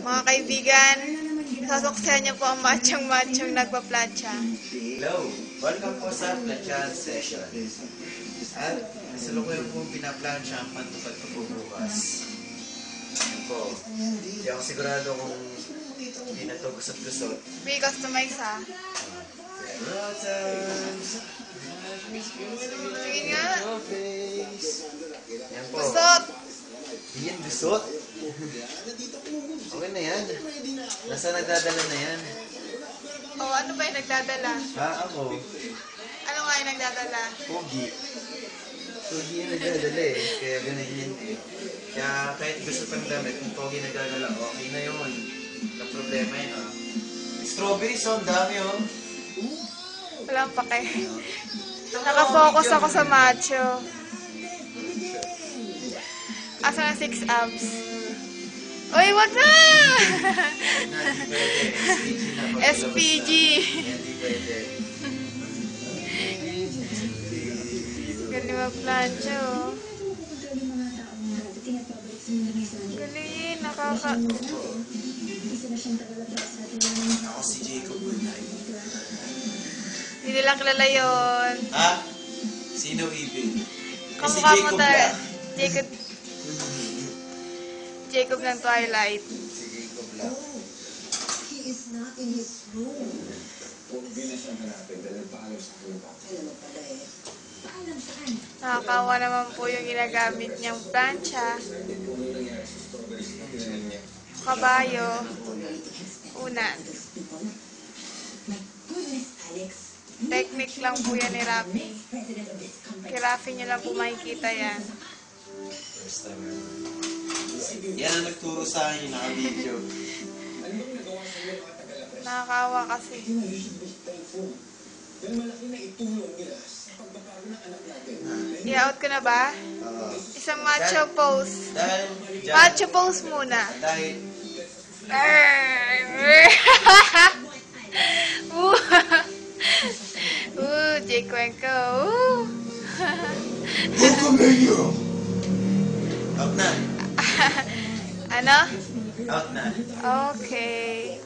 Mga kaibigan, sasaksihan niyo po ang machong-machong nagpa-plancha. Hello! Welcome po sa Planchan Session. At kasalukuyan po pinaplansya ang pantupad pa po bukas. Yan po. Hindi ako sigurado kung hindi na ito gusot-gusot. May customize ha. Sige nga. Yan po. Gusot! Yan, gusot? Okay na yan. Nasa nagdadala na yan? O, ano ba yung nagdadala? Ha, ako? Ano nga yung nagdadala? Pogi. Pogi yung nagdadala eh. Kaya ganun yun eh. Kaya kahit gusto pang damit, kung pogi nagdadala, okay na yun. Ang problema yun ah. Strawberries oh, ang dami oh. Walang pake. Nakafocus ako sa macho. Asa na 6 abs? Uy, wag na! SPG. Hindi pwede. Galing mag-plancha, oh. Galing, nakaka... Ako si Jacob Gulay. Hindi nila kilala yun. Ha? Sino ibig? Kamukha mo tayo. Jacob ng Twilight. Si Jacob lang. Nakakawa naman po yung ginagamit niyang plancha. Kabayo. Unan. Technique lang po yan ni Rafi. Kay Rafi niyo lang po makikita yan. First time. Yan ang nagturo sa akin yung naka-video. Nakakawa kasi. I-out ko na ba? Isang macho pose. Dahil dyan. Macho pose muna. Dahil Jay Cuenco. out na. Ano? Out na. Okay.